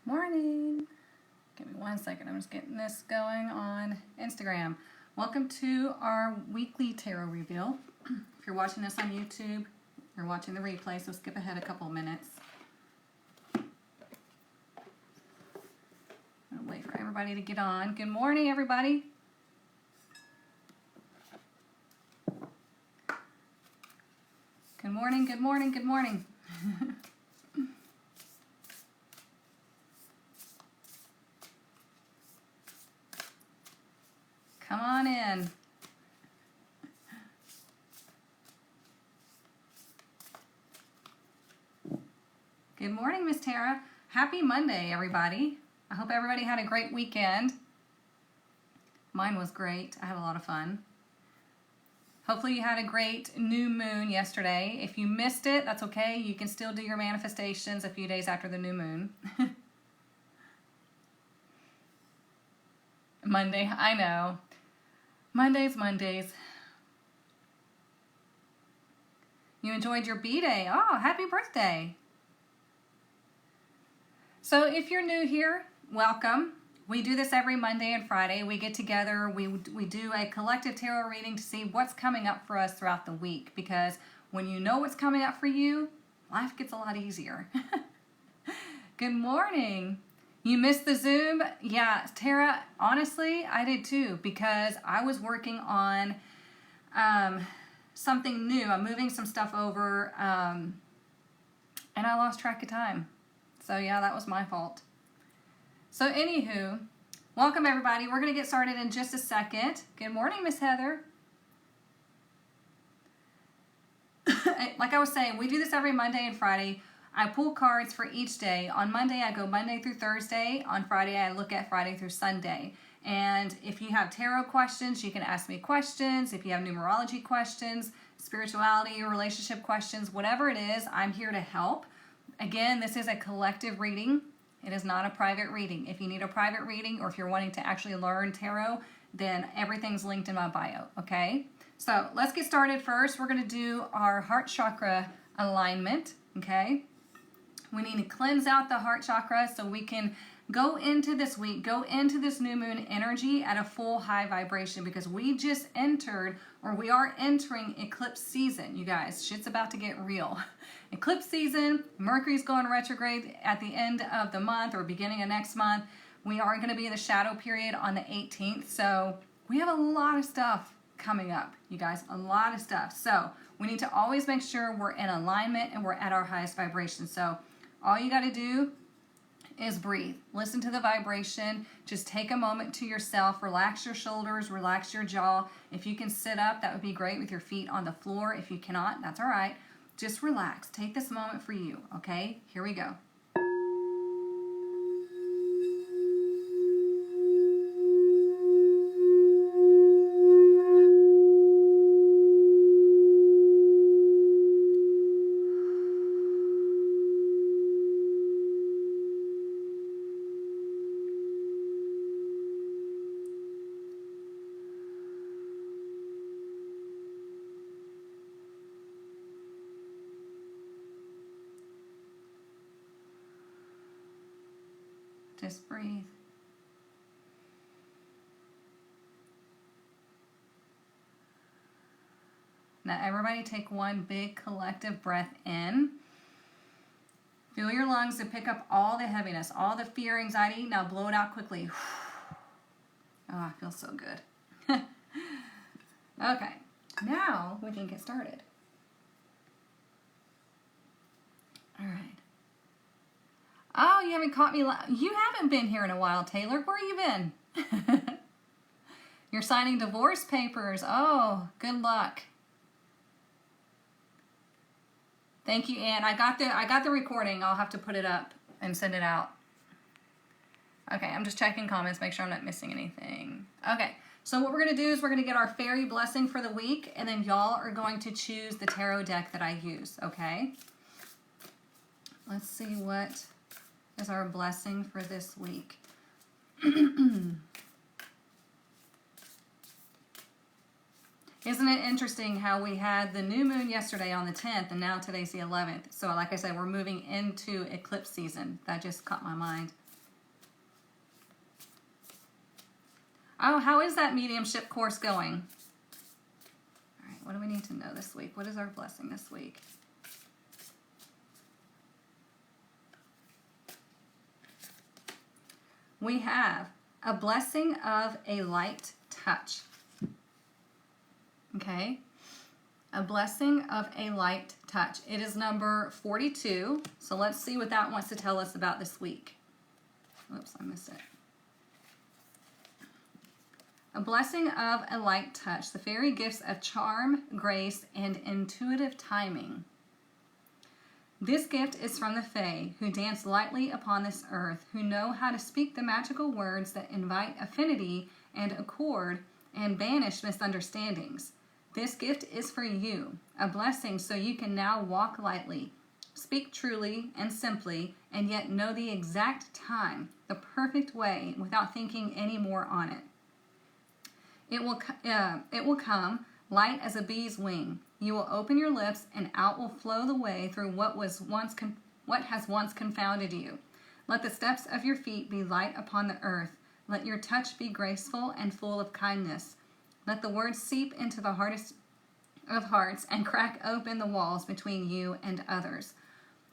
Morning. Give me 1 second. I'm just getting this going on Instagram. Welcome to our weekly tarot reveal. If you're watching this on YouTube, you're watching the replay, so skip ahead a couple minutes. I'll wait for everybody to get on. Good morning, everybody. Good morning, good morning, good morning. Come on in. Good morning, Miss Tara. Happy Monday, everybody. I hope everybody had a great weekend. Mine was great. I had a lot of fun. Hopefully you had a great new moon yesterday. If you missed it, that's okay. You can still do your manifestations a few days after the new moon. Monday, I know. Mondays. You enjoyed your B-Day. Oh, happy birthday. So if you're new here, welcome. We do this every Monday and Friday. We get together, we do a collective tarot reading to see what's coming up for us throughout the week, because when you know what's coming up for you, life gets a lot easier. Good morning. You missed the Zoom? Yeah, Tara, honestly, I did too, because I was working on something new. I'm moving some stuff over, and I lost track of time. So yeah, that was my fault. So anywho, welcome everybody. We're going to get started in just a second. Good morning, Miss Heather. Like I was saying, we do this every Monday and Friday. I pull cards for each day. On Monday, I go Monday through Thursday. On Friday, I look at Friday through Sunday. And if you have tarot questions, you can ask me questions. If you have numerology questions, spirituality, relationship questions, whatever it is, I'm here to help. Again, this is a collective reading. It is not a private reading. If you need a private reading, or if you're wanting to actually learn tarot, then everything's linked in my bio, okay? So let's get started first. We're going to do our heart chakra alignment, okay? We need to cleanse out the heart chakra so we can go into this week, go into this new moon energy at a full high vibration, because we just entered, or we are entering eclipse season, you guys. Shit's about to get real. Eclipse season, Mercury's going retrograde at the end of the month or beginning of next month. We are going to be in the shadow period on the 18th. So we have a lot of stuff coming up, you guys, a lot of stuff. So we need to always make sure we're in alignment and we're at our highest vibration. So all you got to do is breathe. Listen to the vibration. Just take a moment to yourself. Relax your shoulders, relax your jaw. If you can sit up, that would be great with your feet on the floor. If you cannot, that's all right. Just relax. Take this moment for you, okay? Here we go. Just breathe. Now everybody take one big collective breath in. Feel your lungs to pick up all the heaviness, all the fear, anxiety. Now blow it out quickly. Oh, it feels so good. Okay, now we can get started. All right. Oh, you haven't caught me. You haven't been here in a while, Taylor. Where you been? You're signing divorce papers. Oh, good luck. Thank you, Ann. I got the recording. I'll have to put it up and send it out. Okay, I'm just checking comments, make sure I'm not missing anything. Okay, so what we're going to do is we're going to get our fairy blessing for the week, and then y'all are going to choose the tarot deck that I use, okay? Let's see what is our blessing for this week. Isn't it interesting how we had the new moon yesterday on the 10th, and now today's the 11th. So like I said, we're moving into eclipse season. That just caught my mind. Oh, how is that mediumship course going? All right, what do we need to know this week? What is our blessing this week? We have a blessing of a light touch. Okay? A blessing of a light touch. It is number 42. So let's see what that wants to tell us about this week. Oops, I missed it. A blessing of a light touch. The fairy gifts of charm, grace, and intuitive timing. This gift is from the Fae, who dance lightly upon this earth, who know how to speak the magical words that invite affinity and accord and banish misunderstandings. This gift is for you, a blessing so you can now walk lightly, speak truly and simply, and yet know the exact time, the perfect way, without thinking any more on it. It will come light as a bee's wing. You will open your lips, and out will flow the way through what has once confounded you. Let the steps of your feet be light upon the earth. Let your touch be graceful and full of kindness. Let the words seep into the hardest of hearts and crack open the walls between you and others.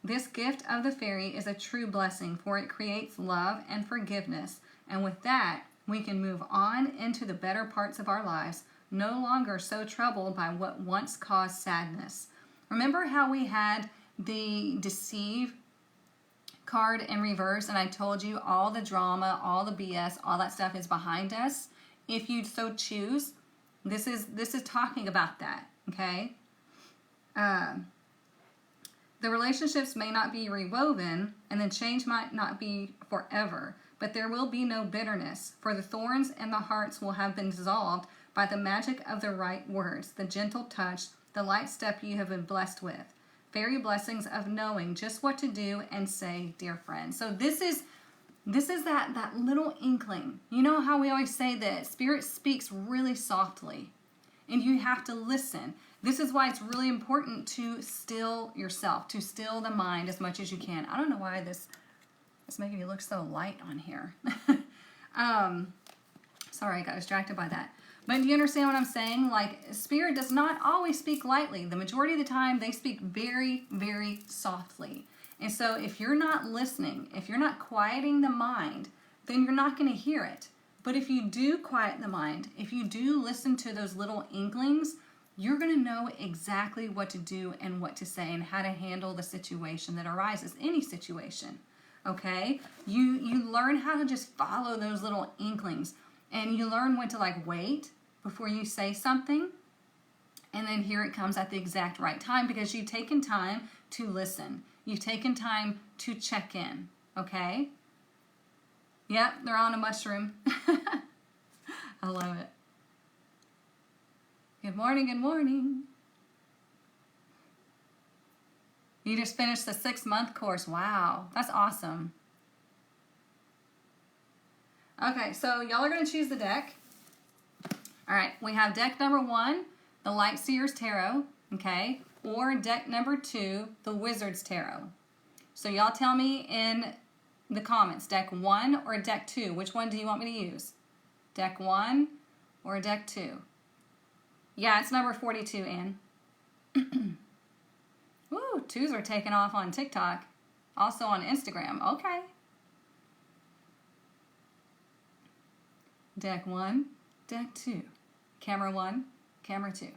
This gift of the fairy is a true blessing, for it creates love and forgiveness, and with that, we can move on into the better parts of our lives, no longer so troubled by what once caused sadness. Remember how we had the deceive card in reverse, and I told you all the drama, all the BS, all that stuff is behind us? If you so choose, this is talking about that, okay? The relationships may not be rewoven, and the change might not be forever, but there will be no bitterness, for the thorns in the hearts will have been dissolved by the magic of the right words, the gentle touch, the light step you have been blessed with. Fairy blessings of knowing just what to do and say, dear friend. So this is that little inkling. You know how we always say that Spirit speaks really softly, and you have to listen. This is why it's really important to still yourself, to still the mind as much as you can. I don't know why this is making me look so light on here. Sorry, I got distracted by that. But do you understand what I'm saying? Like, Spirit does not always speak lightly. The majority of the time, they speak very, very softly. And so if you're not listening, if you're not quieting the mind, then you're not going to hear it. But if you do quiet the mind, if you do listen to those little inklings, you're going to know exactly what to do and what to say and how to handle the situation that arises, any situation. Okay? You learn how to just follow those little inklings. And you learn when to wait before you say something. And then here it comes at the exact right time because you've taken time to listen. You've taken time to check in. Okay? Yep, they're on a mushroom. I love it. Good morning, good morning. You just finished the 6-month course. Wow, that's awesome. Okay, so y'all are going to choose the deck. All right, we have deck number 1, the Light Seer's Tarot, okay, or deck number 2, the Wizard's Tarot. So y'all tell me in the comments, deck 1 or deck 2. Which one do you want me to use? Deck 1 or deck 2? Yeah, it's number 42, Ann. Woo, 2s are taking off on TikTok. Also on Instagram. Okay. Deck 1, deck 2. Camera 1, camera 2.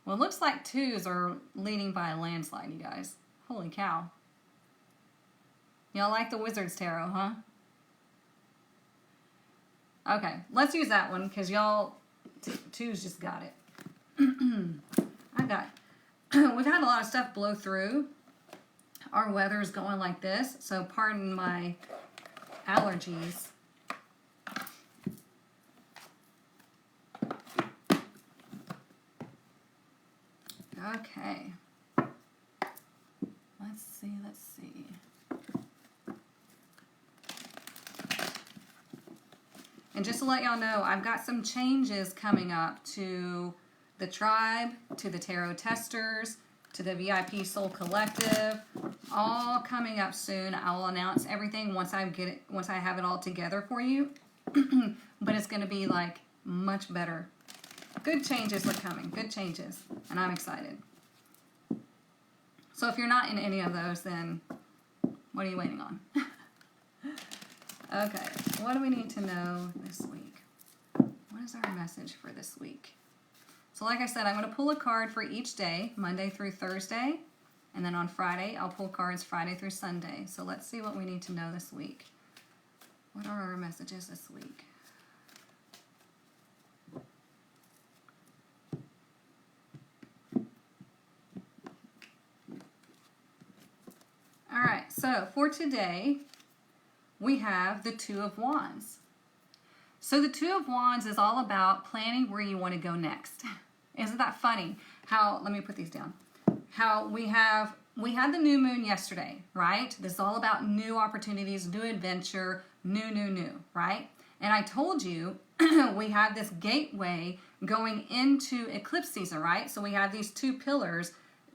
Well, it looks like 2s are leading by a landslide, you guys. Holy cow. Y'all like the Wizard's Tarot, huh? Okay, let's use that one because y'all, 2s just got it. We've had a lot of stuff blow through. Our weather's going like this, so pardon my allergies. Okay. Let's see. And just to let y'all know, I've got some changes coming up to the tribe, to the tarot testers, to the VIP Soul Collective. All coming up soon. I will announce everything once I have it all together for you. But it's going to be like much better. Good changes are coming. Good changes. And I'm excited. So if you're not in any of those, then what are you waiting on? Okay. What do we need to know this week? What is our message for this week? So like I said, I'm going to pull a card for each day, Monday through Thursday. And then on Friday, I'll pull cards Friday through Sunday. So let's see what we need to know this week. What are our messages this week? All right, so for today, we have the Two of Wands. So the Two of Wands is all about planning where you want to go next. Isn't that funny? How, let me put these down. How we had the new moon yesterday, right? This is all about new opportunities, new adventure, new, right? And I told you we had this gateway going into eclipse season, right? So we have these two pillars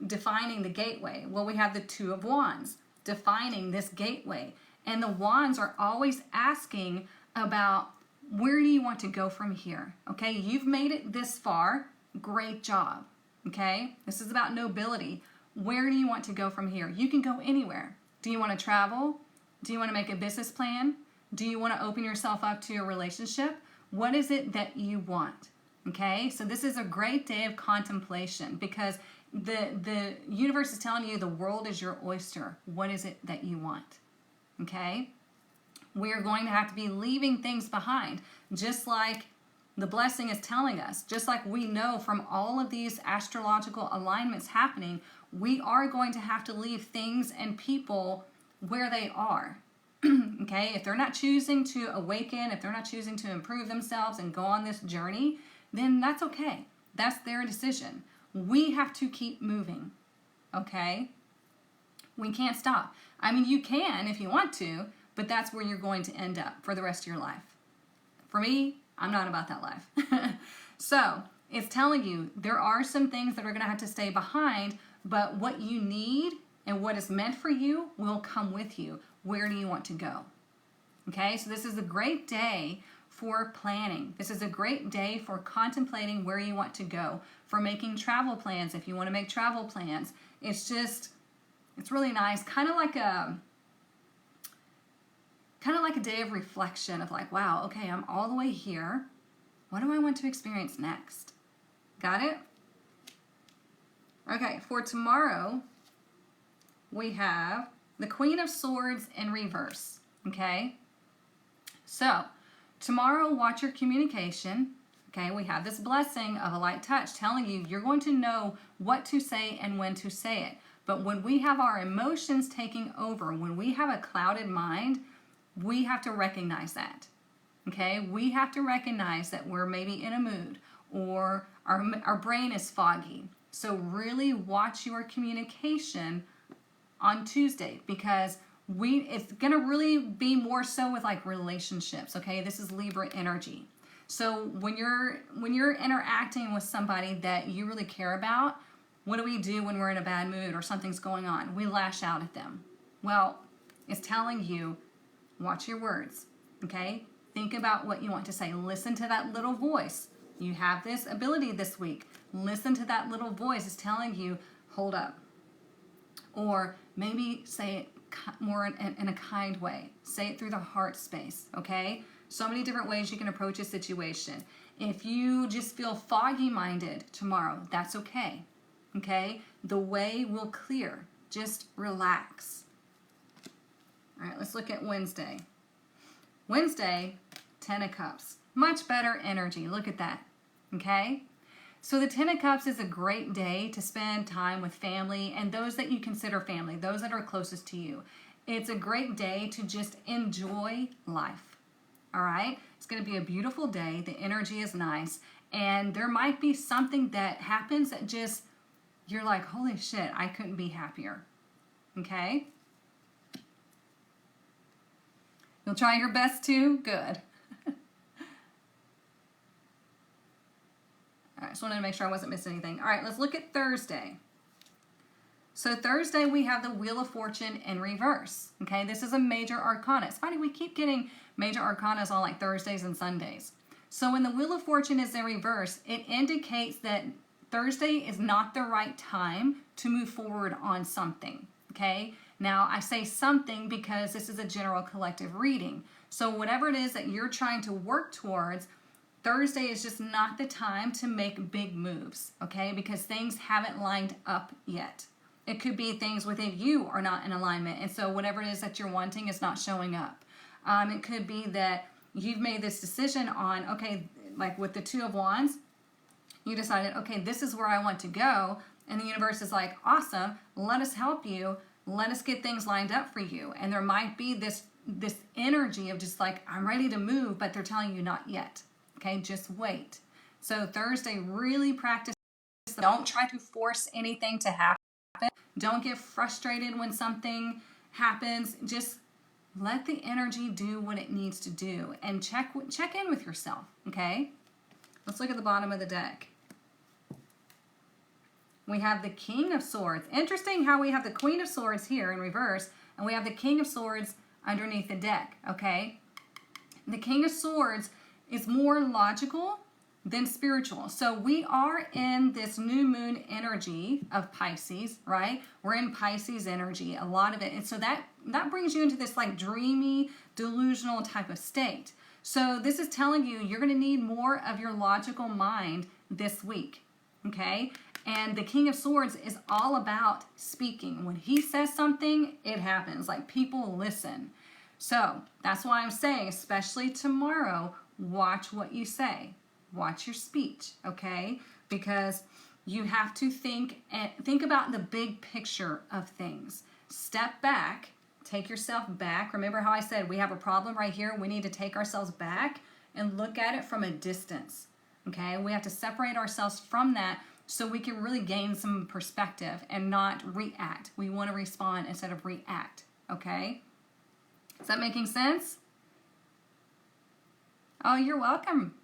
defining the gateway. Well, we have the Two of Wands defining this gateway. And the wands are always asking about where do you want to go from here? Okay, you've made it this far. Great job. Okay, this is about nobility. Where do you want to go from here? You can go anywhere. Do you want to travel? Do you want to make a business plan? Do you want to open yourself up to a relationship? What is it that you want? Okay, so this is a great day of contemplation because the universe is telling you the world is your oyster. What is it that you want? Okay, we are going to have to be leaving things behind, just like the blessing is telling us, just like we know from all of these astrological alignments happening, we are going to have to leave things and people where they are. Okay, if they're not choosing to awaken, if they're not choosing to improve themselves and go on this journey, then that's okay. That's their decision. We have to keep moving. Okay, we can't stop. I mean, you can if you want to, but that's where you're going to end up for the rest of your life. For me, I'm not about that life. So it's telling you there are some things that are going to have to stay behind, but what you need and what is meant for you will come with you. Where do you want to go? Okay, so this is a great day for planning. This is a great day for contemplating where you want to go, for making travel plans if you want to make travel plans. It's really nice, kind of like a day of reflection of like, wow, okay, I'm all the way here. What do I want to experience next? Got it? Okay, for tomorrow, we have the Queen of Swords in reverse, okay? So, tomorrow, watch your communication. Okay, we have this blessing of a light touch telling you you're going to know what to say and when to say it. But when we have our emotions taking over, when we have a clouded mind, we have to recognize that. Okay, we have to recognize that we're maybe in a mood or our brain is foggy. So really watch your communication on Tuesday because it's going to really be more so with like relationships. Okay, this is Libra energy. So when you're interacting with somebody that you really care about, what do we do when we're in a bad mood or something's going on? We lash out at them. Well, it's telling you, watch your words, okay? Think about what you want to say. Listen to that little voice. You have this ability this week. Listen to that little voice. It's telling you, hold up. Or maybe say it more in a kind way. Say it through the heart space, okay? So many different ways you can approach a situation. If you just feel foggy-minded tomorrow, that's okay, okay? The way will clear. Just relax. All right, let's look at Wednesday. Wednesday, 10 of Cups. Much better energy. Look at that, okay? So the 10 of Cups is a great day to spend time with family and those that you consider family, those that are closest to you. It's a great day to just enjoy life, all right? It's going to be a beautiful day. The energy is nice. And there might be something that happens that just, you're like, holy shit, I couldn't be happier, okay? You'll try your best to? Good. All right, just wanted to make sure I wasn't missing anything. All right, let's look at Thursday. So Thursday, we have the Wheel of Fortune in reverse. Okay, this is a major arcana. It's funny, we keep getting major arcanas on like Thursdays and Sundays. So when the Wheel of Fortune is in reverse, it indicates that Thursday is not the right time to move forward on something. Okay, now I say something because this is a general collective reading. So whatever it is that you're trying to work towards, Thursday is just not the time to make big moves, okay? Because things haven't lined up yet. It could be things within you are not in alignment, and so whatever it is that you're wanting is not showing up. It could be that you've made this decision on, okay, like with the Two of Wands, you decided, okay, this is where I want to go, and the universe is like, awesome, let us help you, let us get things lined up for you. And there might be this energy of just like, I'm ready to move, but they're telling you not yet. Okay, just wait. So Thursday, really practice. Don't try to force anything to happen. Don't get frustrated when something happens. Just let the energy do what it needs to do and check in with yourself, okay? Let's look at the bottom of the deck. We have the King of Swords. Interesting how we have the Queen of Swords here in reverse, and we have the King of Swords underneath the deck, okay? The King of Swords is more logical than spiritual. So we are in this new moon energy of Pisces, right? We're in Pisces energy, a lot of it. And so that brings you into this like dreamy, delusional type of state. So this is telling you you're going to need more of your logical mind this week, okay? And the King of Swords is all about speaking. When he says something, it happens. Like people listen. So that's why I'm saying, especially tomorrow, watch what you say. Watch your speech, okay? Because you have to think about the big picture of things. Step back, take yourself back. Remember how I said we have a problem right here? We need to take ourselves back and look at it from a distance, okay? We have to separate ourselves from that so we can really gain some perspective and not react. We want to respond instead of react, okay? Is that making sense? Oh, you're welcome.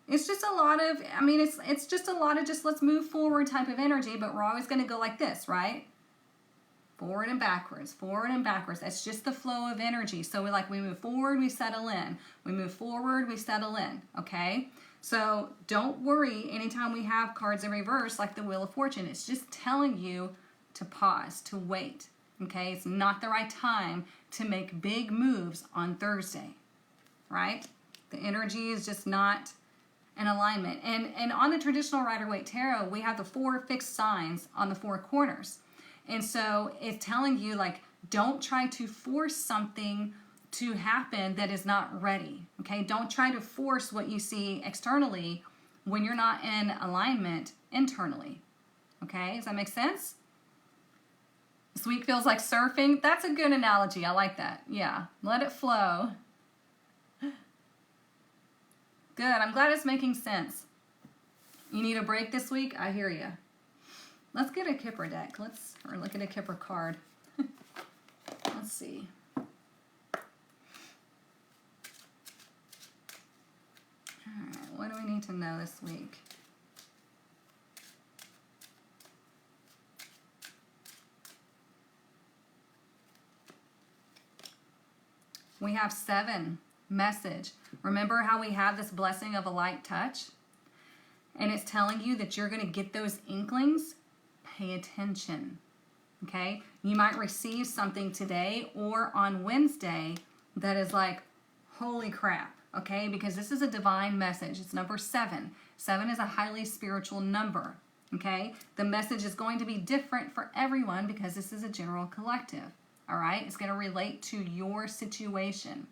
It's just a lot of, it's just a lot of just let's move forward type of energy, but we're always going to go like this, right? Forward and backwards, forward and backwards. That's just the flow of energy. So we move forward, we settle in. We move forward, we settle in, okay? So don't worry anytime we have cards in reverse like the Wheel of Fortune. It's just telling you to pause, to wait, okay? It's not the right time to make big moves on Thursday, right? The energy is just not in alignment. And on the traditional Rider-Waite Tarot, we have the 4 fixed signs on the 4 corners. And so it's telling you, like, don't try to force something to happen that is not ready, okay? Don't try to force what you see externally when you're not in alignment internally, okay? Does that make sense? This week feels like surfing. That's a good analogy. I like that. Yeah, let it flow. Good. I'm glad it's making sense. You need a break this week? I hear you. Let's get a Kipper deck. Or look at a Kipper card. Let's see. All right. What do we need to know this week? We have 7. Message. Remember how we have this blessing of a light touch? And it's telling you that you're going to get those inklings. Pay attention. Okay? You might receive something today or on Wednesday that is like, holy crap. Okay? Because this is a divine message. It's number 7. 7 is a highly spiritual number. Okay? The message is going to be different for everyone because this is a general collective. All right? It's going to relate to your situation.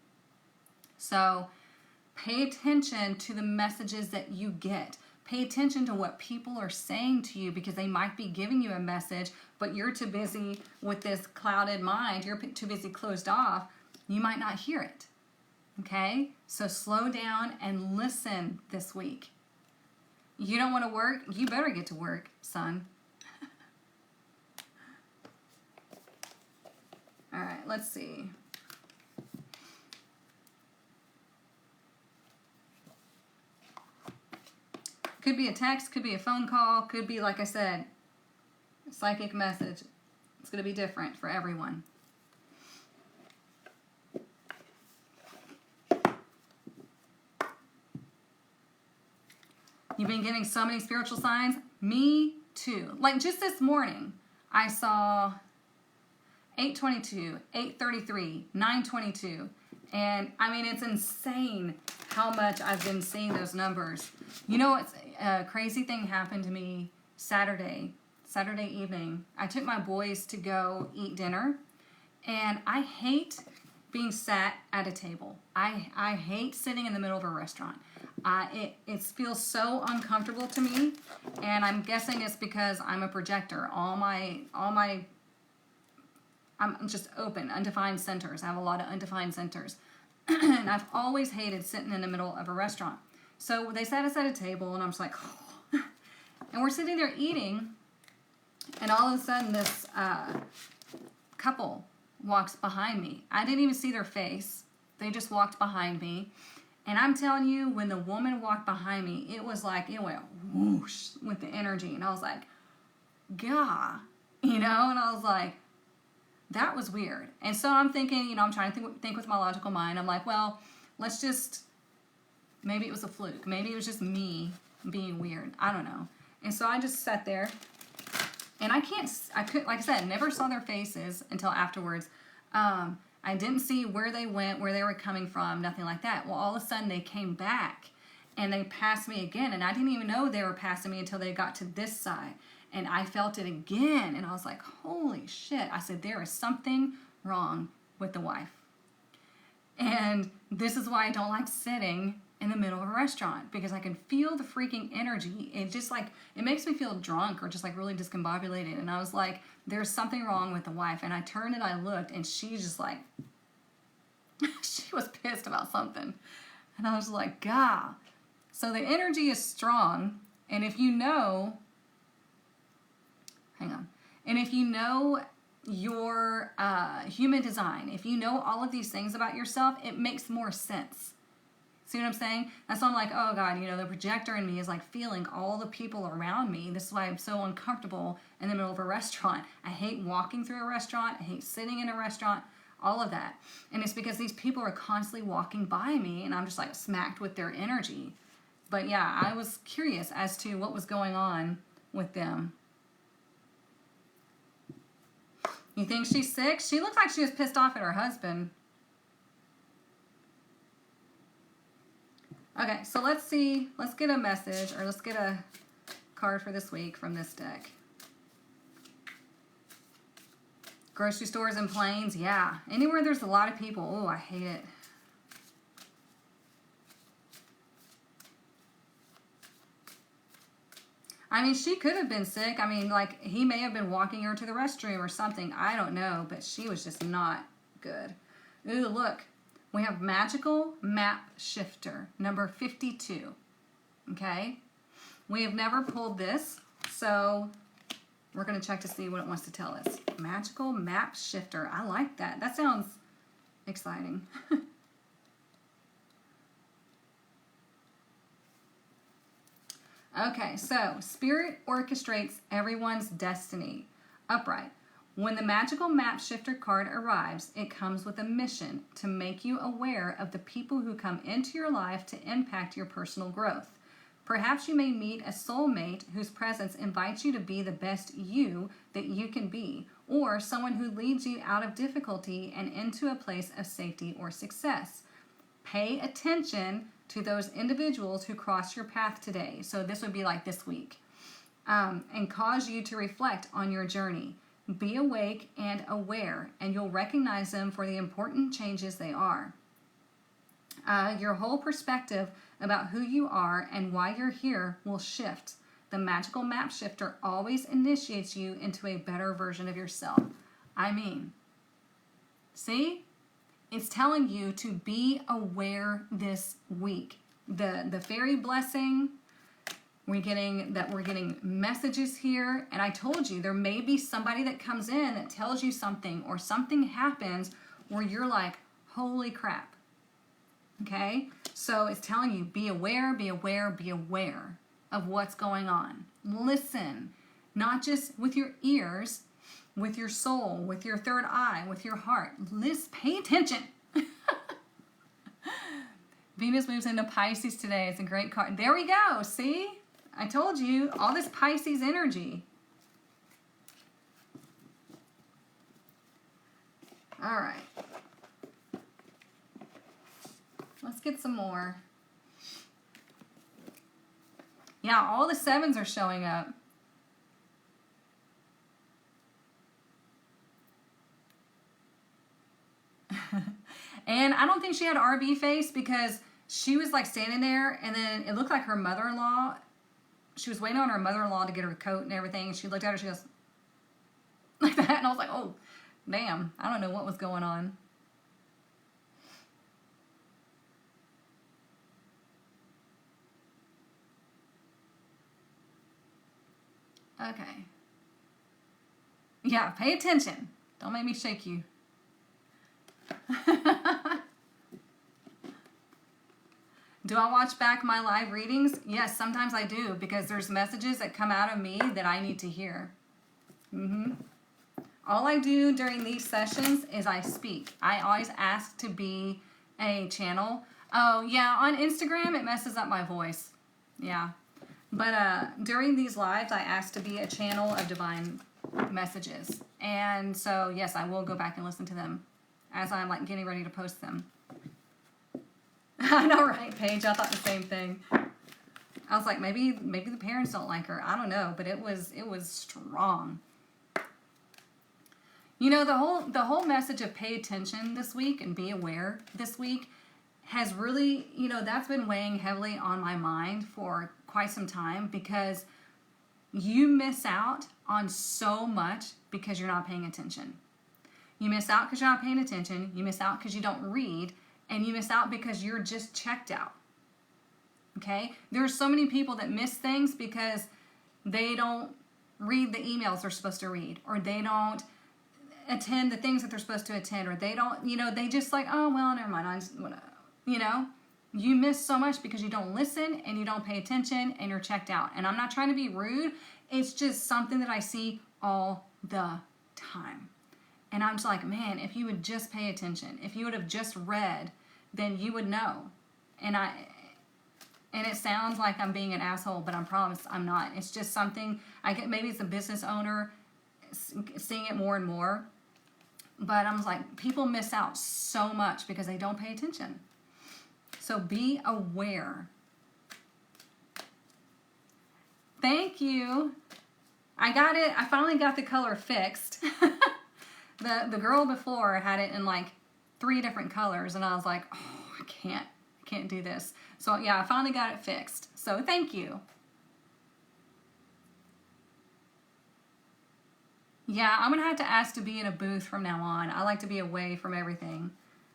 So pay attention to the messages that you get. Pay attention to what people are saying to you because they might be giving you a message, but you're too busy with this clouded mind. You're too busy closed off. You might not hear it. Okay? So slow down and listen this week. You don't want to work? You better get to work, son. All right, let's see. Could be a text, could be a phone call, could be, like I said, psychic message. It's going to be different for everyone. You've been getting so many spiritual signs? Me too. Like just this morning, I saw 8:22, 8:33, 9:22. And I mean, it's insane how much I've been seeing those numbers. You know what's a crazy thing happened to me Saturday evening. I took my boys to go eat dinner, and I hate being sat at a table. I hate sitting in the middle of a restaurant. It feels so uncomfortable to me, and I'm guessing it's because I'm a projector. I'm just open, undefined centers. I have a lot of undefined centers. And I've always hated sitting in the middle of a restaurant. So they sat us at a table, and I'm just like, oh. And we're sitting there eating, and all of a sudden this couple walks behind me. I didn't even see their face. They just walked behind me. And I'm telling you, when the woman walked behind me, it was like, it went whoosh with the energy. And I was like, gah, and I was like, that was weird. And so I'm thinking, I'm trying to think with my logical mind. I'm like, well, let's just, maybe it was a fluke. Maybe it was just me being weird. I don't know. And so I just sat there, and I couldn't, like I said, never saw their faces until afterwards. I didn't see where they went, where they were coming from, nothing like that. Well, all of a sudden they came back and they passed me again, and I didn't even know they were passing me until they got to this side. And I felt it again, and I was like, holy shit. I said, there is something wrong with the wife. And this is why I don't like sitting in the middle of a restaurant, because I can feel the freaking energy. It just like, it makes me feel drunk or just like really discombobulated. And I was like, there's something wrong with the wife. And I turned and I looked, and she's just like, she was pissed about something. And I was like, God. So the energy is strong. And if you know, hang on. And if you know your human design, if you know all of these things about yourself, it makes more sense. See what I'm saying? That's why I'm like, oh God, the projector in me is like feeling all the people around me. This is why I'm so uncomfortable in the middle of a restaurant. I hate walking through a restaurant. I hate sitting in a restaurant, all of that. And it's because these people are constantly walking by me, and I'm just like smacked with their energy. But yeah, I was curious as to what was going on with them. You think she's sick? She looks like she was pissed off at her husband. Okay, so let's see. Let's get a message, or let's get a card for this week from this deck. Grocery stores and planes, yeah. Anywhere there's a lot of people, oh, I hate it. I mean, she could have been sick. I mean, like, he may have been walking her to the restroom or something. I don't know, but she was just not good. Ooh, look. We have Magical Map Shifter, number 52. Okay? We have never pulled this, so we're going to check to see what it wants to tell us. Magical Map Shifter. I like that. That sounds exciting. Okay, so Spirit orchestrates everyone's destiny. Upright. When the Magical Map Shifter card arrives, it comes with a mission to make you aware of the people who come into your life to impact your personal growth. Perhaps you may meet a soulmate whose presence invites you to be the best you that you can be, or someone who leads you out of difficulty and into a place of safety or success. Pay attention to those individuals who cross your path today. So this would be like this week. And cause you to reflect on your journey. Be awake and aware, and you'll recognize them for the important changes they are. Your whole perspective about who you are and why you're here will shift. The Magical Map Shifter always initiates you into a better version of yourself. I mean, see? It's telling you to be aware this week. The fairy blessing, we're getting messages here, and I told you there may be somebody that comes in that tells you something, or something happens where you're like, holy crap. Okay? So it's telling you, be aware, be aware, be aware of what's going on. Listen. not just with your ears, with your soul, with your third eye, with your heart. Pay attention. Venus moves into Pisces today. It's a great card. There we go. See? I told you, all this Pisces energy. All right. Let's get some more. Yeah, all the sevens are showing up. And I don't think she had RB face because she was like standing there and then it looked like her mother-in-law. She was waiting on her mother-in-law to get her coat and everything. And she looked at her, she goes like that. And I was like, oh, damn. I don't know what was going on. Okay. Yeah, pay attention. Don't make me shake you. Do I watch back my live readings? Yes, sometimes I do because there's messages that come out of me that I need to hear. All I do during these sessions is I speak. I always ask to be a channel. Oh, yeah, on Instagram it messes up my voice. Yeah. But during these lives I ask to be a channel of divine messages. And so, yes, I will go back and listen to them as I'm like getting ready to post them. I know, right, Paige? I thought the same thing. I was like, maybe the parents don't like her. I don't know, but it was strong. You know, the whole message of pay attention this week and be aware this week has really, you know, that's been weighing heavily on my mind for quite some time because you miss out on so much because you're not paying attention. You miss out because you're not paying attention. You miss out because you don't read. And you miss out because you're just checked out. Okay? There are so many people that miss things because they don't read the emails they're supposed to read. Or they don't attend the things that they're supposed to attend. Or they don't, you know, they just like, oh, well, never mind. I just wanna, you know? You miss so much because you don't listen and you don't pay attention and you're checked out. And I'm not trying to be rude. It's just something that I see all the time. And I'm just like, man, if you would just pay attention, if you would have just read, then you would know. And it sounds like I'm being an asshole, but I promise I'm not. It's just something, I get, maybe it's a business owner seeing it more and more. But I'm just like, people miss out so much because they don't pay attention. So be aware. Thank you. I got it. I finally got the color fixed. The girl before had it in like 3 different colors, and I was like, oh, I can't do this. So yeah, I finally got it fixed. So thank you. Yeah, I'm gonna have to ask to be in a booth from now on. I like to be away from everything.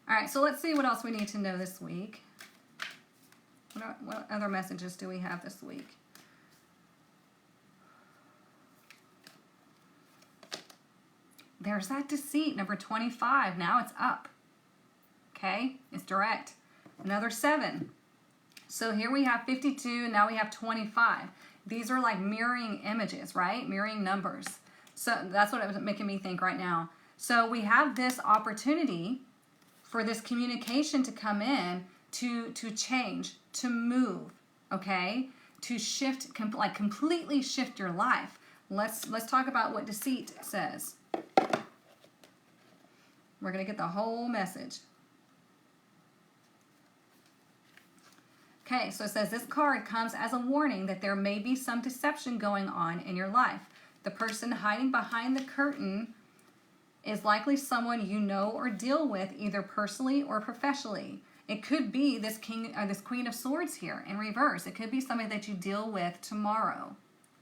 All right, so let's see what else we need to know this week. What other messages do we have this week? There's that deceit, number 25. Now it's up. Okay, it's direct. Another 7. So here we have 52, and now we have 25. These are like mirroring images, right? Mirroring numbers. So that's what it was making me think right now. So we have this opportunity for this communication to come in, to change, to move, okay? To shift, like completely shift your life. Let's talk about what deceit says. We're going to get the whole message. Okay, so it says this card comes as a warning that there may be some deception going on in your life. The person hiding behind the curtain is likely someone you know or deal with either personally or professionally. It could be this king or this Queen of Swords here in reverse. It could be somebody that you deal with tomorrow.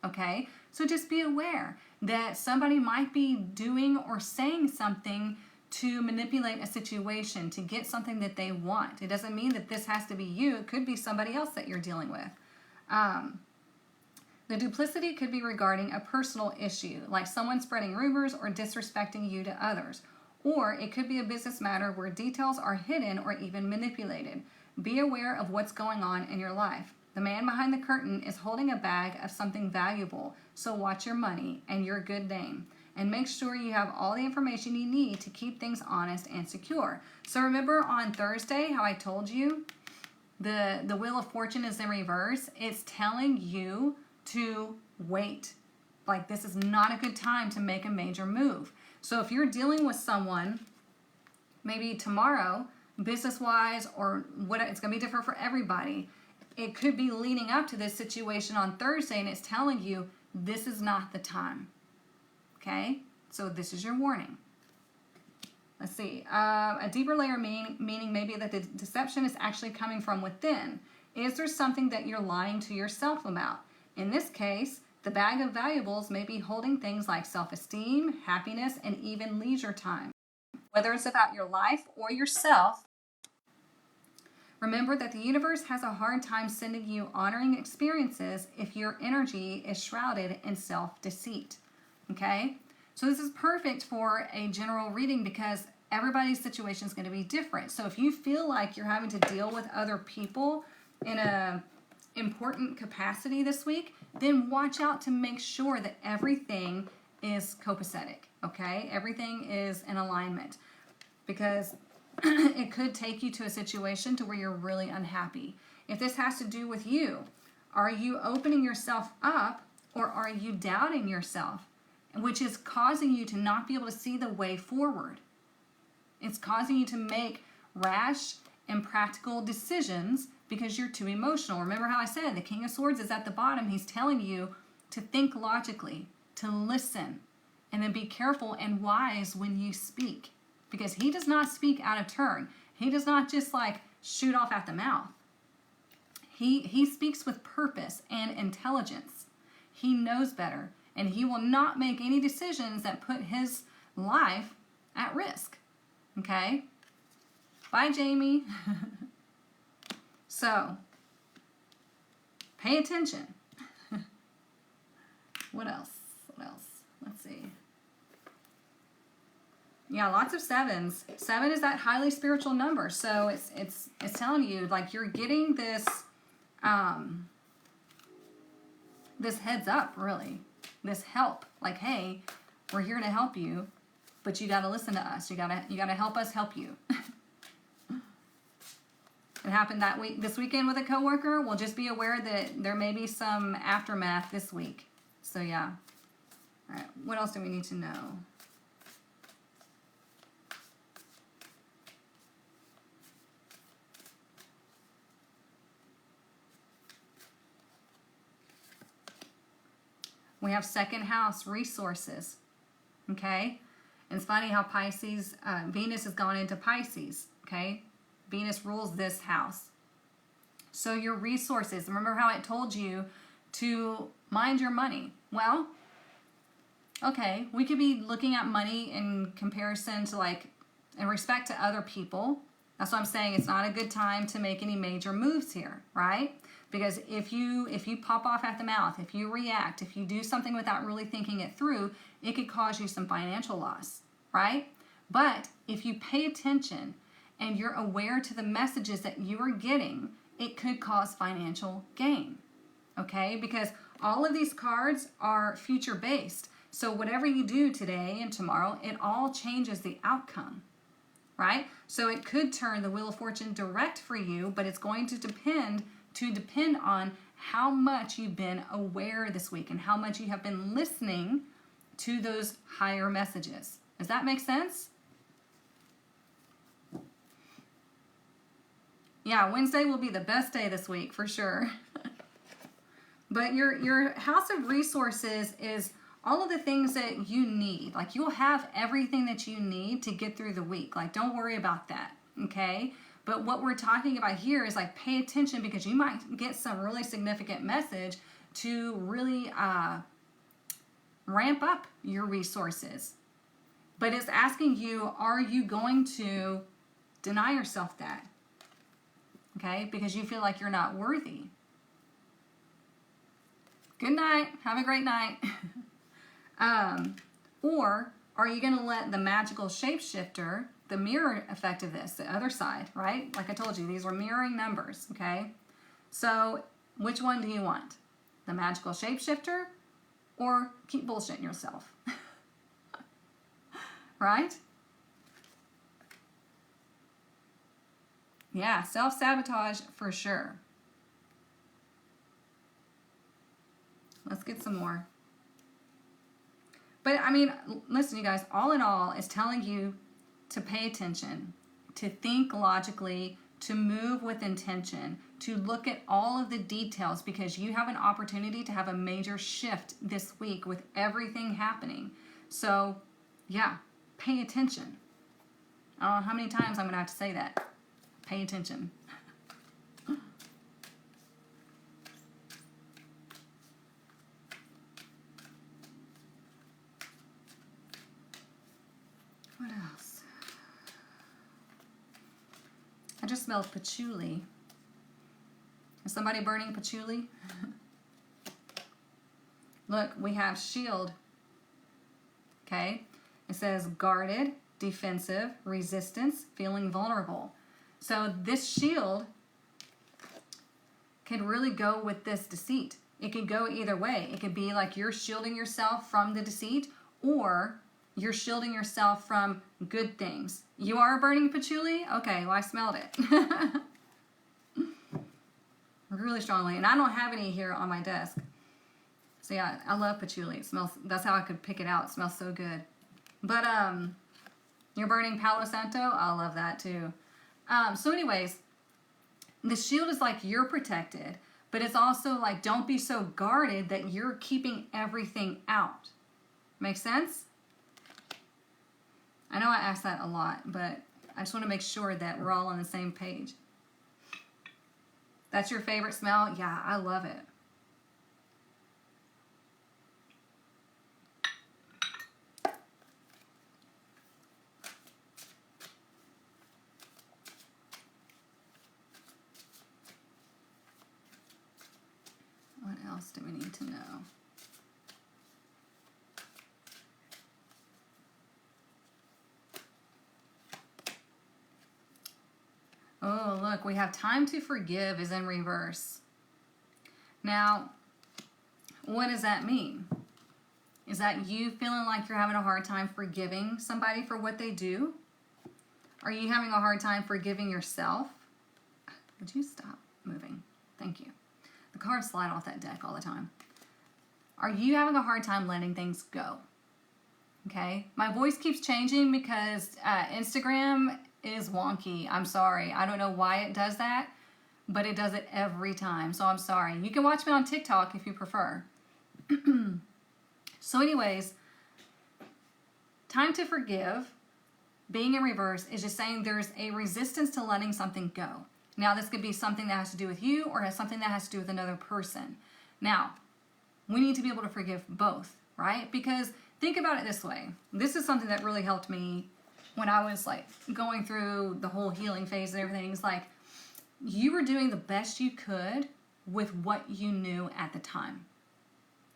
Okay? So just be aware that somebody might be doing or saying something to manipulate a situation, to get something that they want. It doesn't mean that this has to be you. It could be somebody else that you're dealing with. The duplicity could be regarding a personal issue, like someone spreading rumors or disrespecting you to others. Or it could be a business matter where details are hidden or even manipulated. Be aware of what's going on in your life. The man behind the curtain is holding a bag of something valuable. So watch your money and your good name. And make sure you have all the information you need to keep things honest and secure. So remember on Thursday how I told you the Wheel of Fortune is in reverse? It's telling you to wait. Like, this is not a good time to make a major move. So if you're dealing with someone, maybe tomorrow, business-wise, or what, it's going to be different for everybody. It could be leading up to this situation on Thursday, and it's telling you this is not the time. Okay? So this is your warning. Let's see. A deeper layer meaning maybe that the deception is actually coming from within. Is there something that you're lying to yourself about? In this case, the bag of valuables may be holding things like self-esteem, happiness, and even leisure time. Whether it's about your life or yourself, remember that the universe has a hard time sending you honoring experiences if your energy is shrouded in self-deceit. Okay? So this is perfect for a general reading because everybody's situation is going to be different. So if you feel like you're having to deal with other people in a important capacity this week, then watch out to make sure that everything is copacetic, okay? Everything is in alignment, because it could take you to a situation to where you're really unhappy. If this has to do with you, are you opening yourself up or are you doubting yourself, which is causing you to not be able to see the way forward? It's causing you to make rash and practical decisions because you're too emotional. Remember how I said the King of Swords is at the bottom. He's telling you to think logically, to listen, and then be careful and wise when you speak, because he does not speak out of turn. He does not just like shoot off at the mouth. He speaks with purpose and intelligence. He knows better, and he will not make any decisions that put his life at risk. Okay? Bye, Jamie. So, pay attention. What else? Let's see. Yeah, lots of sevens. 7 is that highly spiritual number. So it's telling you like you're getting this this heads up, really. This help. Like, hey, we're here to help you, but you got to listen to us. You got to help us help you. It happened this weekend with a coworker. Well, just be aware that there may be some aftermath this week. So yeah. All right. What else do we need to know? We have second house resources. Okay. And it's funny how Pisces, Venus has gone into Pisces. Okay. Venus rules this house. So your resources, remember how I told you to mind your money? Well, okay, we could be looking at money in comparison to like, in respect to other people. That's what I'm saying. It's not a good time to make any major moves here, right? Because if you pop off at the mouth, if you react, if you do something without really thinking it through, it could cause you some financial loss, right? But if you pay attention and you're aware to the messages that you are getting, it could cause financial gain, okay? Because all of these cards are future-based. So whatever you do today and tomorrow, it all changes the outcome, right? So it could turn the Wheel of Fortune direct for you, but it's going to depend on how much you've been aware this week and how much you have been listening to those higher messages. Does that make sense? Yeah, Wednesday will be the best day this week for sure. But your house of resources is all of the things that you need. Like, you'll have everything that you need to get through the week. Like, don't worry about that, okay? But what we're talking about here is like, pay attention, because you might get some really significant message to really ramp up your resources. But it's asking you, are you going to deny yourself that? Okay, because you feel like you're not worthy. Good night. Have a great night. Or are you going to let the magical shapeshifter, the mirror effect of this, the other side, right? Like I told you, these are mirroring numbers, okay? So which one do you want? The magical shapeshifter or keep bullshitting yourself. Right? Yeah, self-sabotage for sure. Let's get some more. But I mean, listen, you guys, all in all, it's telling you to pay attention, to think logically, to move with intention, to look at all of the details, because you have an opportunity to have a major shift this week with everything happening. So, yeah, pay attention. I don't know how many times I'm going to have to say that. Pay attention. What else? I just smelled patchouli. Is somebody burning patchouli? Look, we have shield. Okay? It says guarded, defensive, resistance, feeling vulnerable. So this shield could really go with this deceit. It could go either way. It could be like you're shielding yourself from the deceit, or you're shielding yourself from good things. You are burning patchouli? Okay, well, I smelled it. Really strongly. And I don't have any here on my desk. So yeah, I love patchouli. It smells, that's how I could pick it out. It smells so good. But you're burning Palo Santo? I love that too. So anyways, the shield is like you're protected, but it's also like don't be so guarded that you're keeping everything out. Make sense? I know I ask that a lot, but I just want to make sure that we're all on the same page. That's your favorite smell? Yeah, I love it. What else do we need to know? Oh, look, we have time to forgive is in reverse. Now, what does that mean? Is that you feeling like you're having a hard time forgiving somebody for what they do? Are you having a hard time forgiving yourself? Would you stop moving? Thank you. The cards slide off that deck all the time. Are you having a hard time letting things go? Okay. My voice keeps changing because Instagram is wonky. I'm sorry. I don't know why it does that, but it does it every time. So I'm sorry. You can watch me on TikTok if you prefer. So anyways, time to forgive, being in reverse, is just saying there's a resistance to letting something go. Now, this could be something that has to do with you or has something that has to do with another person. Now, we need to be able to forgive both, right? Because think about it this way. This is something that really helped me when I was like going through the whole healing phase and everything. It's like you were doing the best you could with what you knew at the time.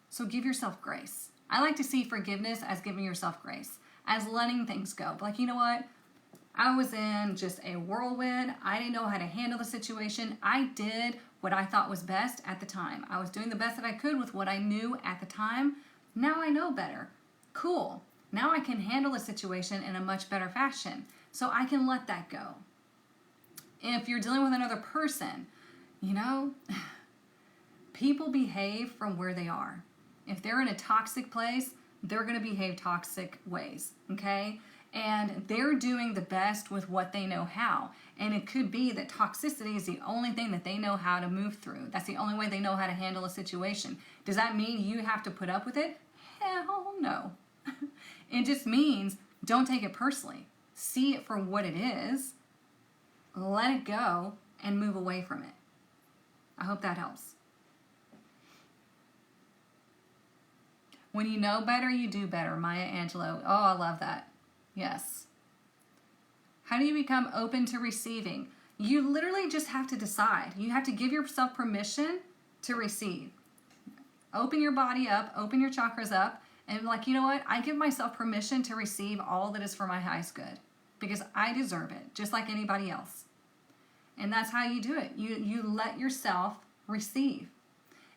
So give yourself grace. I like to see forgiveness as giving yourself grace, as letting things go. Like, you know what? I was in just a whirlwind. I didn't know how to handle the situation. I did what I thought was best at the time. I was doing the best that I could with what I knew at the time. Now I know better. Cool. Now I can handle the situation in a much better fashion. So I can let that go. If you're dealing with another person, you know, people behave from where they are. If they're in a toxic place, they're going to behave toxic ways, okay? And they're doing the best with what they know how. And it could be that toxicity is the only thing that they know how to move through. That's the only way they know how to handle a situation. Does that mean you have to put up with it? Hell no. It just means don't take it personally. See it for what it is, let it go, and move away from it. I hope that helps. When you know better, you do better. Maya Angelou. Oh, I love that. Yes. How do you become open to receiving? You literally just have to decide. You have to give yourself permission to receive. Open your body up, open your chakras up, and like, you know what? I give myself permission to receive all that is for my highest good because I deserve it, just like anybody else. And that's how you do it. You let yourself receive,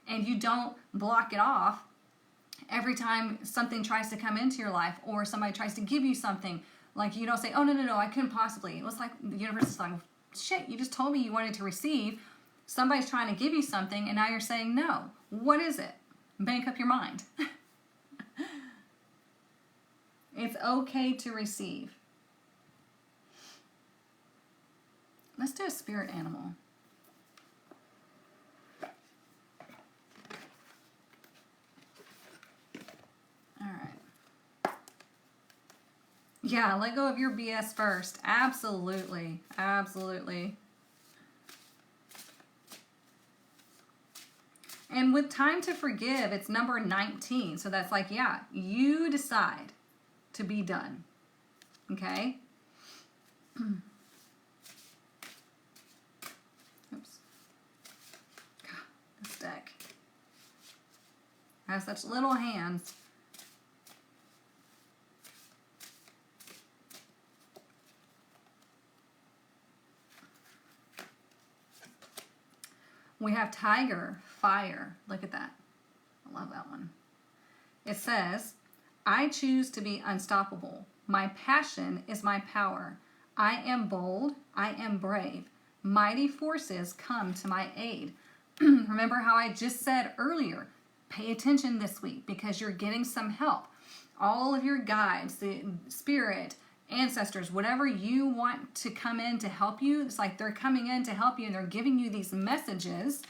and you don't block it off Every time something tries to come into your life or somebody tries to give you something, like you don't say, oh, no, I couldn't possibly. It was like the universe is like, shit, you just told me you wanted to receive. Somebody's trying to give you something and now you're saying no. What is it? Make up your mind. It's okay to receive. Let's do a spirit animal. All right. Yeah, let go of your BS first. Absolutely. Absolutely. And with time to forgive, it's number 19. So that's like, yeah, you decide to be done. Okay? Oops. God, this deck has such little hands. We have Tiger, Fire. Look at that. I love that one. It says, I choose to be unstoppable. My passion is my power. I am bold. I am brave. Mighty forces come to my aid. Remember how I just said earlier, pay attention this week because you're getting some help. All of your guides, the spirit, ancestors, whatever you want to come in to help you, it's like they're coming in to help you and they're giving you these messages,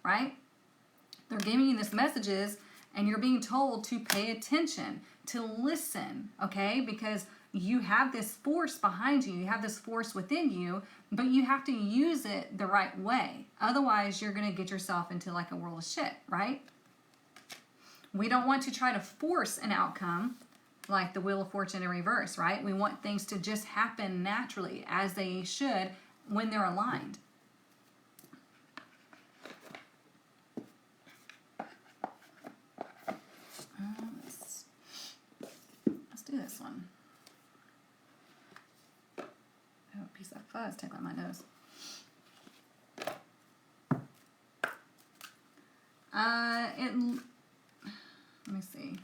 right? They're giving you these messages and you're being told to pay attention, to listen, okay? Because you have this force behind you. You have this force within you, but you have to use it the right way. Otherwise, you're going to get yourself into like a world of shit, right? We don't want to try to force an outcome like the Wheel of Fortune in reverse, right? We want things to just happen naturally as they should when they're aligned. Let's do this one. Oh, a piece of fuzz stuck on my nose. Let me see.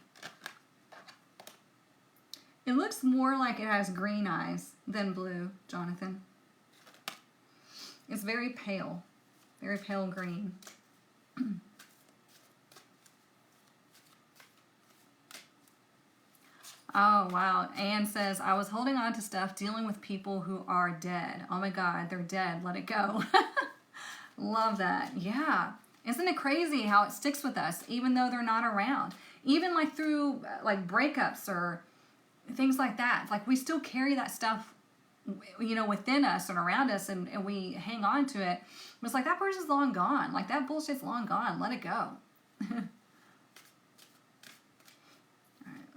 It looks more like it has green eyes than blue, Jonathan. It's very pale green. Oh, wow. Anne says, I was holding on to stuff dealing with people who are dead. Oh my God, they're dead. Let it go. Love that. Yeah. Isn't it crazy how it sticks with us even though they're not around? Even like through like breakups or things like that. It's like we still carry that stuff, you know, within us and around us and we hang on to it. But it's like that person's long gone. Like that bullshit's long gone. Let it go. All right,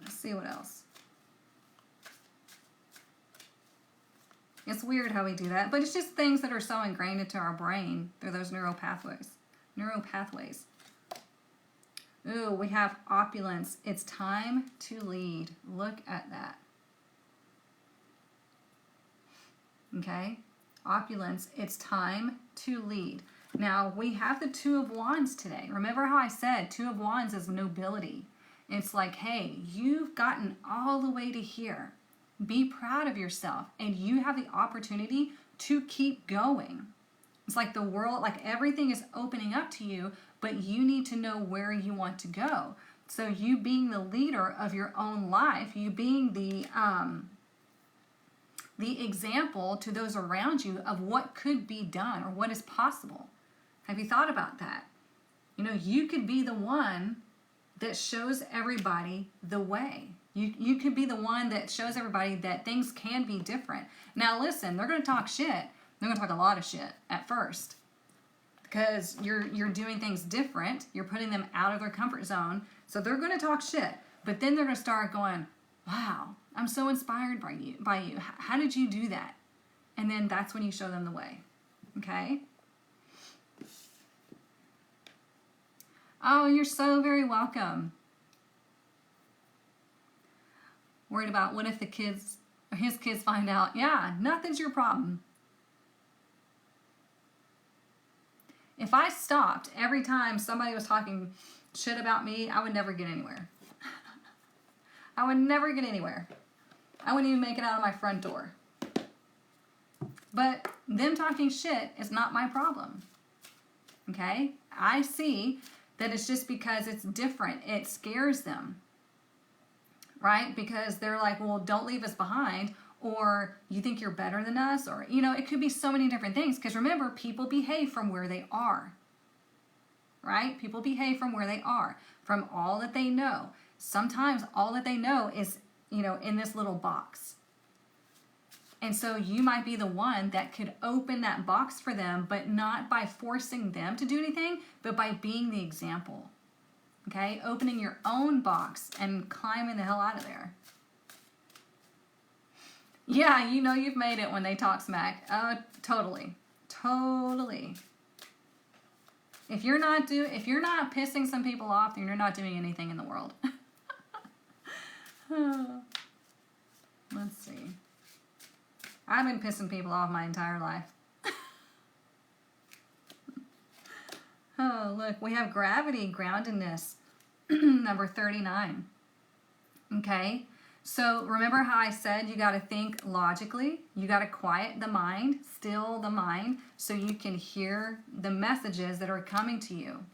let's see what else. It's weird how we do that, but it's just things that are so ingrained into our brain through those neural pathways. Ooh, we have opulence. It's time to lead. Look at that. Okay? Opulence. It's time to lead. Now, we have the Two of Wands today. Remember how I said Two of Wands is nobility. It's like, hey, you've gotten all the way to here. Be proud of yourself. And you have the opportunity to keep going. It's like the world, like everything is opening up to you, but you need to know where you want to go. So you being the leader of your own life, you being the example to those around you of what could be done or what is possible. Have you thought about that? You know, you could be the one that shows everybody the way. You could be the one that shows everybody that things can be different. Now listen, they're going to talk shit. They're going to talk a lot of shit at first because you're doing things different. You're putting them out of their comfort zone. So they're going to talk shit. But then they're going to start going, wow, I'm so inspired by you. How did you do that? And then that's when you show them the way. Okay? Oh, you're so very welcome. Worried about what if his kids find out? Yeah, nothing's your problem. If I stopped every time somebody was talking shit about me, I would never get anywhere. I would never get anywhere. I wouldn't even make it out of my front door. But them talking shit is not my problem. Okay? I see that it's just because it's different. It scares them. Right? Because they're like, well, don't leave us behind. Or you think you're better than us. Or, it could be so many different things. Because remember, people behave from where they are. Right? People behave from where they are. From all that they know. Sometimes all that they know is, in this little box. And so you might be the one that could open that box for them, but not by forcing them to do anything, but by being the example. Okay? Opening your own box and climbing the hell out of there. Yeah, you've made it when they talk smack. Totally. Totally. If you're not pissing some people off, then you're not doing anything in the world. Let's see. I've been pissing people off my entire life. Oh, look, we have gravity, groundedness, number 39. Okay, so remember how I said you got to think logically? You got to quiet the mind, still the mind, so you can hear the messages that are coming to you.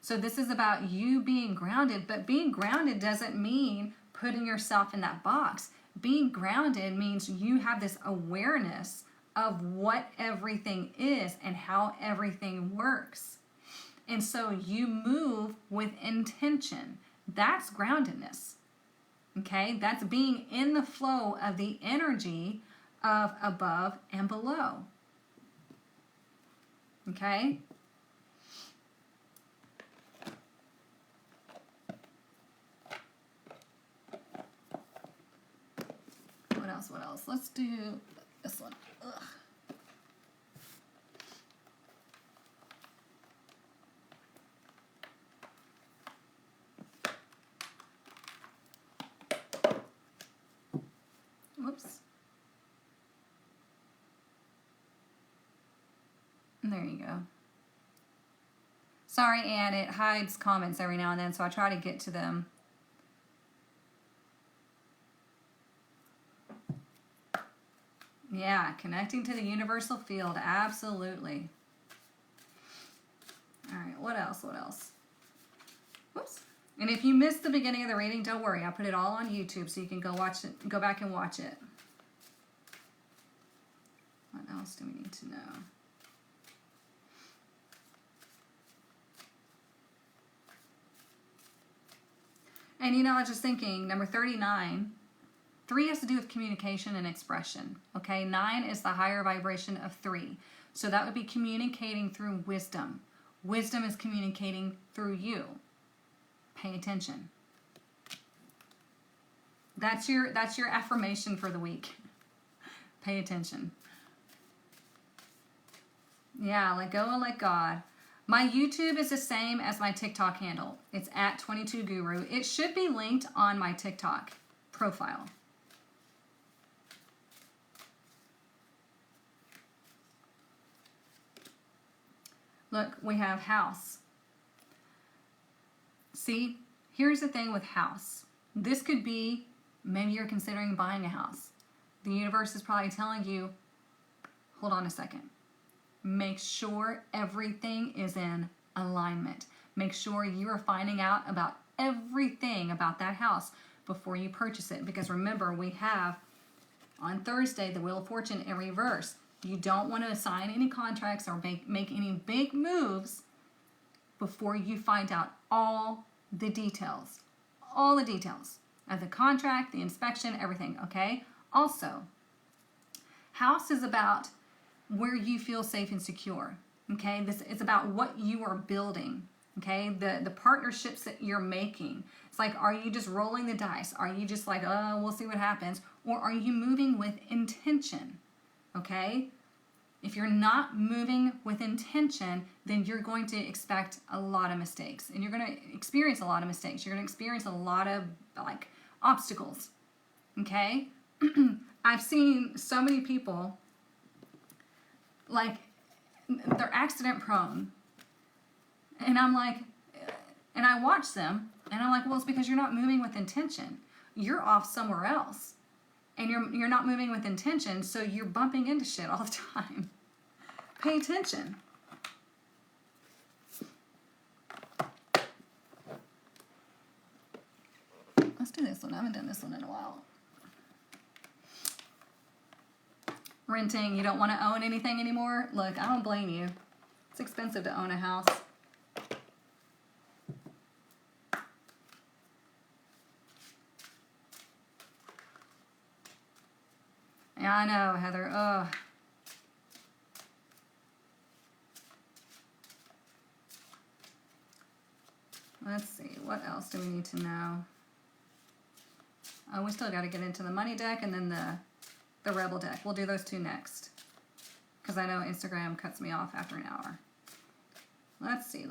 So this is about you being grounded, but being grounded doesn't mean putting yourself in that box. Being grounded means you have this awareness of what everything is and how everything works. And so you move with intention. That's groundedness. Okay? That's being in the flow of the energy of above and below. Okay? What else? Let's do this one. Ugh. Whoops. There you go. Sorry, Anne, it hides comments every now and then, so I try to get to them. Yeah, connecting to the universal field, absolutely. All right, what else? Whoops. And if you missed the beginning of the reading, don't worry. I'll put it all on YouTube so you can go back and watch it. What else do we need to know? And I was just thinking, number 39, 3 has to do with communication and expression. Okay, 9 is the higher vibration of 3. So that would be communicating through wisdom. Wisdom is communicating through you. Pay attention. That's your affirmation for the week. Pay attention. Yeah, let go and let God. My YouTube is the same as my TikTok handle. It's at 22guru. It should be linked on my TikTok profile. Look, we have house. See, here's the thing with house. This could be, maybe you're considering buying a house. The universe is probably telling you, hold on a second. Make sure everything is in alignment. Make sure you are finding out about everything about that house before you purchase it. Because remember, we have on Thursday the Wheel of Fortune in reverse. You don't want to sign any contracts or make any big moves before you find out all the details. All the details of the contract, the inspection, everything, okay? Also, house is about where you feel safe and secure, okay? This is about what you are building, okay? The partnerships that you're making. It's like, are you just rolling the dice? Are you just like, oh, we'll see what happens? Or are you moving with intention, okay? If you're not moving with intention, then you're going to expect a lot of mistakes. And you're going to experience a lot of mistakes. You're going to experience a lot of, obstacles, okay? I've seen so many people, they're accident prone. And I'm like, and I watch them, and I'm like, well, it's because you're not moving with intention. you're off somewhere else. And you're not moving with intention, so you're bumping into shit all the time. Pay attention. Let's do this one. I haven't done this one in a while. Renting, you don't want to own anything anymore? Look, I don't blame you. It's expensive to own a house. Yeah, I know, Heather. Ugh. Let's see. What else do we need to know? Oh, we still got to get into the money deck and then the rebel deck. We'll do those two next, because I know Instagram cuts me off after an hour. Let's see.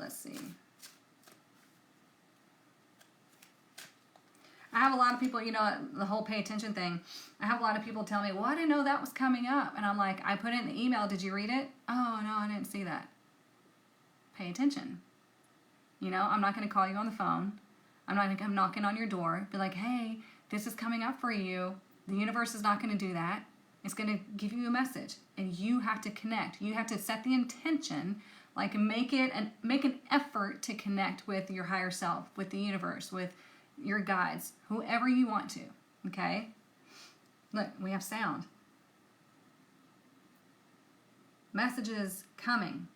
I have a lot of people, you know, the whole pay attention thing. I have a lot of people tell me, well, I didn't know that was coming up. And I'm like, I put it in the email. Did you read it? Oh, no, I didn't see that. Pay attention. You know, I'm not going to call you on the phone. I'm not going to come knocking on your door. Be like, hey, this is coming up for you. The universe is not going to do that. It's going to give you a message. And you have to connect. You have to set the intention, like make an effort to connect with your higher self, with the universe, with your guides, whoever you want to, okay? Look, we have sound. Messages coming.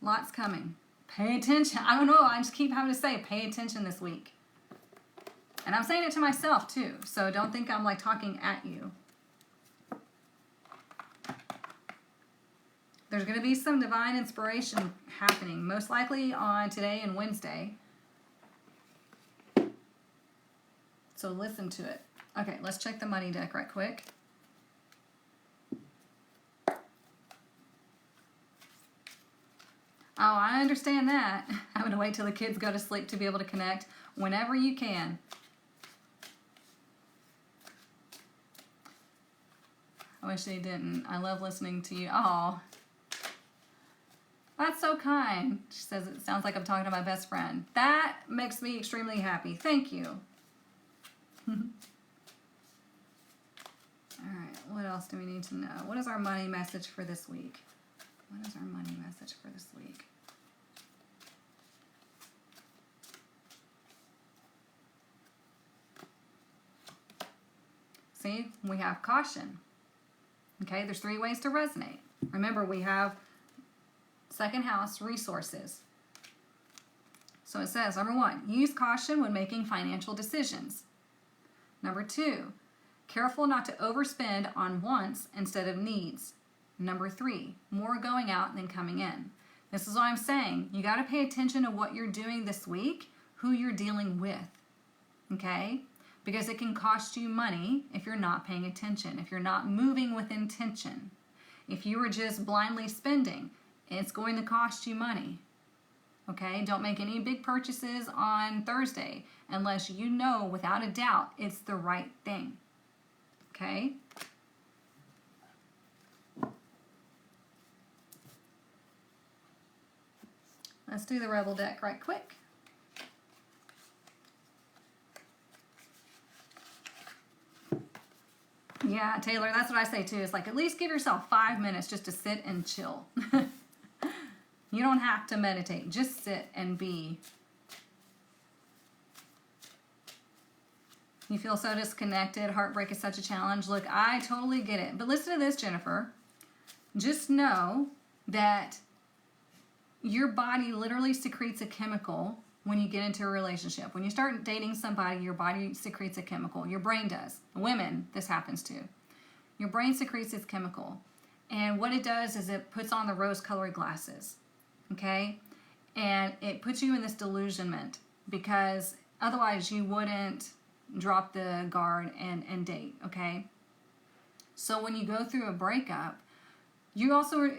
Lots coming. Pay attention. I don't know, I just keep having to say, pay attention this week. And I'm saying it to myself too, so don't think I'm like talking at you. There's going to be some divine inspiration happening, most likely on today and Wednesday. So listen to it. Okay, let's check the money deck right quick. Oh, I understand that. Having to wait till the kids go to sleep to be able to connect whenever you can. I wish they didn't. I love listening to you. Oh, that's so kind. She says it sounds like I'm talking to my best friend. That makes me extremely happy. Thank you. All right, what else do we need to know? What is our money message for this week? What is our money message for this week? See, we have caution. Okay, there's 3 ways to resonate. Remember, we have second house resources. So it says, number 1, use caution when making financial decisions. Number 2, careful not to overspend on wants instead of needs. Number 3, more going out than coming in. This is what I'm saying. You got to pay attention to what you're doing this week, who you're dealing with, okay? Because it can cost you money if you're not paying attention, if you're not moving with intention. If you were just blindly spending, it's going to cost you money. Okay, don't make any big purchases on Thursday unless you know without a doubt it's the right thing. Okay? Let's do the Rebel deck right quick. Yeah, Taylor, that's what I say too. It's like at least give yourself 5 minutes just to sit and chill. You don't have to meditate. Just sit and be. You feel so disconnected. Heartbreak is such a challenge. Look, I totally get it. But listen to this, Jennifer. Just know that your body literally secretes a chemical when you get into a relationship. When you start dating somebody, your body secretes a chemical. Your brain does. Women, this happens to. Your brain secretes this chemical. And what it does is it puts on the rose-colored glasses. Okay? And it puts you in this delusionment because otherwise you wouldn't drop the guard and date, okay? So when you go through a breakup, you also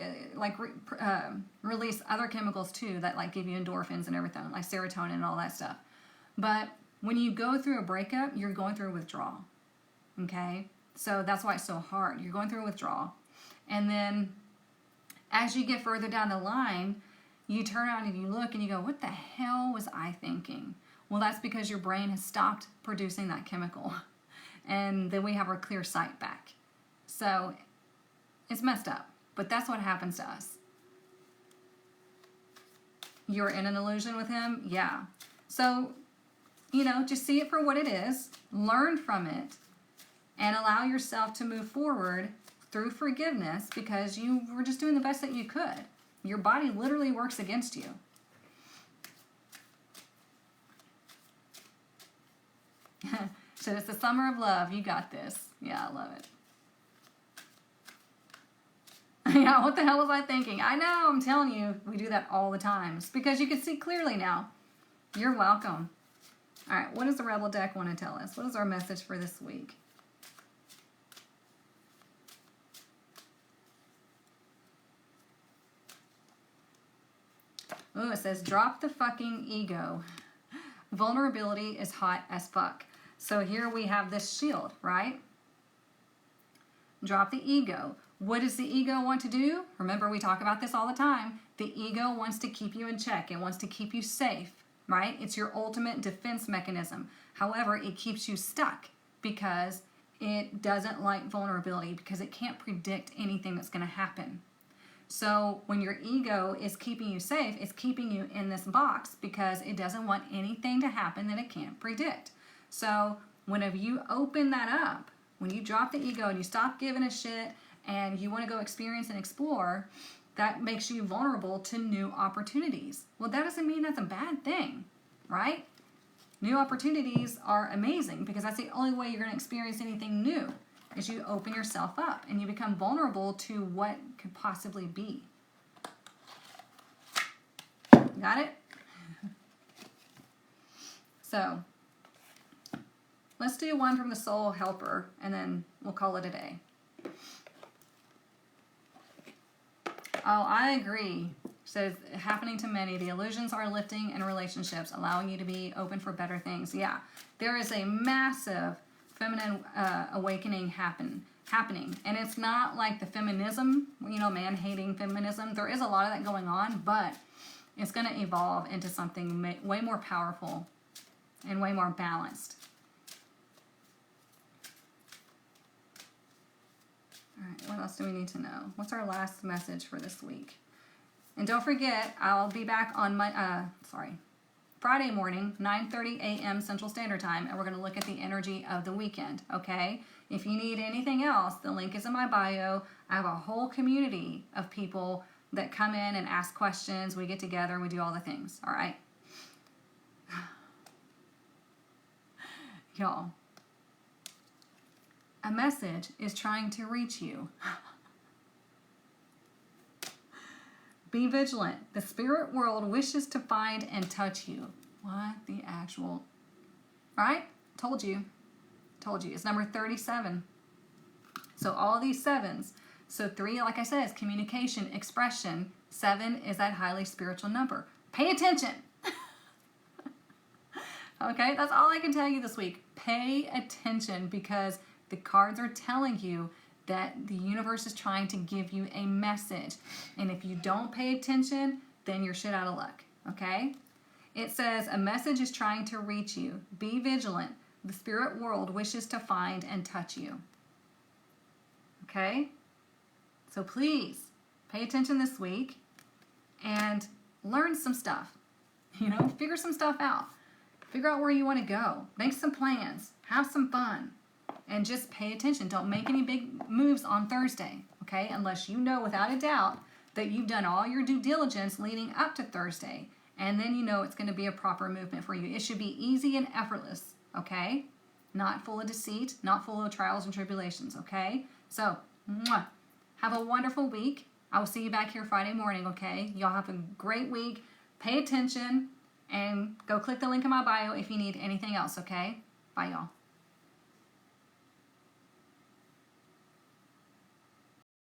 release other chemicals too that like give you endorphins and everything, like serotonin and all that stuff. But when you go through a breakup, you're going through a withdrawal, okay? So that's why it's so hard. You're going through a withdrawal. And then as you get further down the line, you turn around and you look and you go, what the hell was I thinking? Well, that's because your brain has stopped producing that chemical. And then we have our clear sight back. So it's messed up. But that's what happens to us. You're in an illusion with him? Yeah. So, just see it for what it is. Learn from it. And allow yourself to move forward through forgiveness because you were just doing the best that you could. Your body literally works against you. So it's the summer of love. You got this. Yeah, I love it. Yeah, what the hell was I thinking? I know, I'm telling you, we do that all the time. It's because you can see clearly now. You're welcome. All right, what does the Rebel deck want to tell us? What is our message for this week? Oh, it says, drop the fucking ego. Vulnerability is hot as fuck. So here we have this shield, right? Drop the ego. What does the ego want to do? Remember, we talk about this all the time. The ego wants to keep you in check. It wants to keep you safe, right? It's your ultimate defense mechanism. However, it keeps you stuck because it doesn't like vulnerability because it can't predict anything that's going to happen. So when your ego is keeping you safe, it's keeping you in this box because it doesn't want anything to happen that it can't predict. So whenever you open that up, when you drop the ego and you stop giving a shit and you want to go experience and explore, that makes you vulnerable to new opportunities. Well, that doesn't mean that's a bad thing, right? New opportunities are amazing because that's the only way you're going to experience anything new. Is you open yourself up and you become vulnerable to what could possibly be. Got it? So, let's do one from the Soul Helper and then we'll call it a day. Oh, I agree. Says, happening to many. The illusions are lifting in relationships, allowing you to be open for better things. Yeah, there is a massive feminine awakening happening, and it's not like the feminism, man-hating feminism. There is a lot of that going on, but it's going to evolve into something way more powerful and way more balanced. All right, what else do we need to know? What's our last message for this week? And don't forget, I'll be back on Friday morning, 9:30 a.m. Central Standard Time, and we're going to look at the energy of the weekend, okay? If you need anything else, the link is in my bio. I have a whole community of people that come in and ask questions. We get together, we do all the things, all right? Y'all, a message is trying to reach you. Be vigilant. The spirit world wishes to find and touch you. What the actual... Right? Told you. It's number 37. So all these sevens. So 3, like I said, is communication, expression. 7 is that highly spiritual number. Pay attention. Okay? That's all I can tell you this week. Pay attention because the cards are telling you that the universe is trying to give you a message. And if you don't pay attention, then you're shit out of luck, okay? It says, a message is trying to reach you. Be vigilant. The spirit world wishes to find and touch you. Okay? So please, pay attention this week and learn some stuff. Figure some stuff out. Figure out where you want to go. Make some plans. Have some fun. And just pay attention. Don't make any big moves on Thursday, okay? Unless you know without a doubt that you've done all your due diligence leading up to Thursday. And then you know it's going to be a proper movement for you. It should be easy and effortless, okay? Not full of deceit, not full of trials and tribulations, okay? So, have a wonderful week. I will see you back here Friday morning, okay? Y'all have a great week. Pay attention and go click the link in my bio if you need anything else, okay? Bye, y'all.